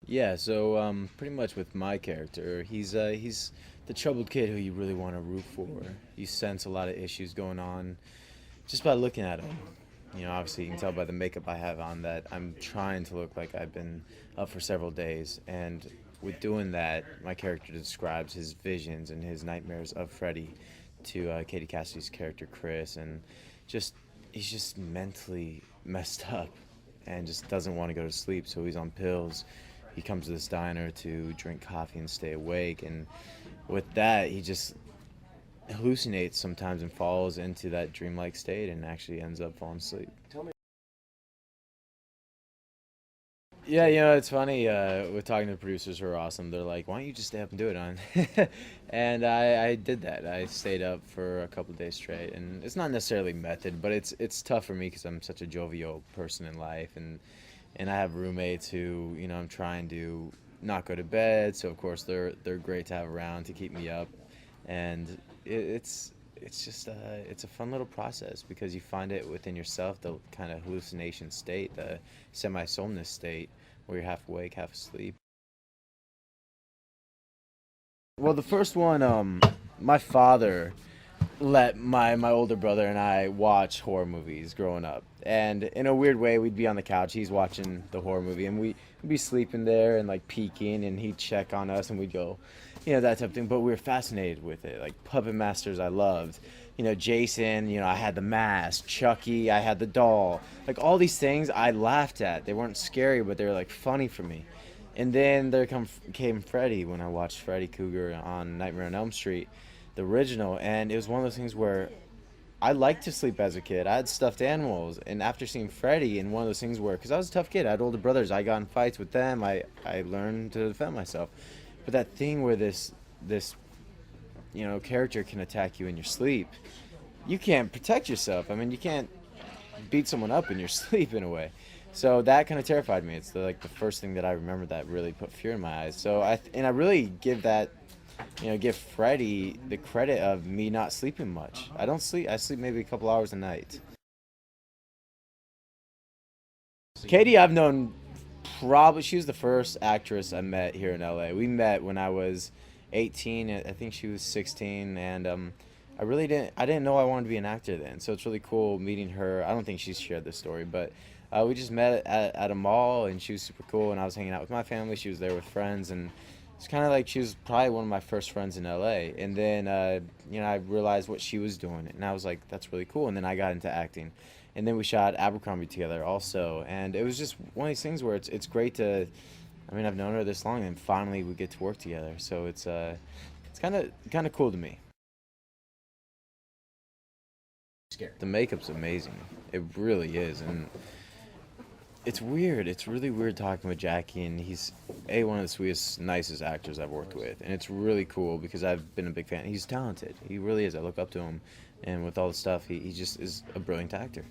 Yeah, so pretty much with my character, he's the troubled kid who you really want to root for. You sense a lot of issues going on just by looking at him. You know, obviously you can tell by the makeup I have on that I'm trying to look like I've been up for several days, and with doing that, my character describes his visions and his nightmares of Freddy to Katie Cassidy's character Chris, and just he's just mentally messed up and just doesn't want to go to sleep, so he's on pills. He comes to this diner to drink coffee and stay awake, and with that, he just hallucinates sometimes and falls into that dreamlike state and actually ends up falling asleep. Yeah, it's funny. We're talking to the producers who are awesome. They're like, "Why don't you just stay up and do it on?" And I did that. I stayed up for a couple of days straight, and it's not necessarily method, but it's tough for me because I'm such a jovial person in life, and I have roommates who I'm trying to not go to bed, so of course they're great to have around to keep me up, and it's just it's a fun little process because you find it within yourself, the kind of hallucination state, the semi-somnus state where you're half awake, half asleep. Well, the first one, my father let my older brother and I watch horror movies growing up. And in a weird way, we'd be on the couch, he's watching the horror movie, and we'd be sleeping there and like peeking, and he'd check on us, and we'd go, that type of thing. But we were fascinated with it. Like Puppet Masters, I loved. Jason, I had the mask. Chucky, I had the doll. Like all these things I laughed at. They weren't scary, but they were like funny for me. And then came Freddy when I watched Freddy Krueger on Nightmare on Elm Street, the original, and it was one of those things where I liked to sleep as a kid. I had stuffed animals, and after seeing Freddy, and one of those things where, because I was a tough kid, I had older brothers, I got in fights with them, I learned to defend myself. But that thing where this character can attack you in your sleep, you can't protect yourself. I mean, you can't beat someone up in your sleep in a way. So that kind of terrified me. It's the first thing that I remember that really put fear in my eyes. So I really give Freddie the credit of me not sleeping much. I don't sleep. I sleep maybe a couple hours a night. Katie, I've known probably she was the first actress I met here in LA. We met when I was 18. I think she was 16, and I didn't know I wanted to be an actor then. So it's really cool meeting her. I don't think she's shared this story, but we just met at a mall, and she was super cool. And I was hanging out with my family. She was there with friends, and it's kind of like she was probably one of my first friends in LA. And then I realized what she was doing, and I was like, that's really cool. And then I got into acting, and then we shot Abercrombie together also. And it was just one of these things where it's great to. I mean, I've known her this long, and finally we get to work together. So it's kind of cool to me. The makeup's amazing. It really is, and it's weird. It's really weird talking with Jackie, and he's one of the sweetest, nicest actors I've worked with, and it's really cool because I've been a big fan. He's talented. He really is. I look up to him, and with all the stuff, he just is a brilliant actor.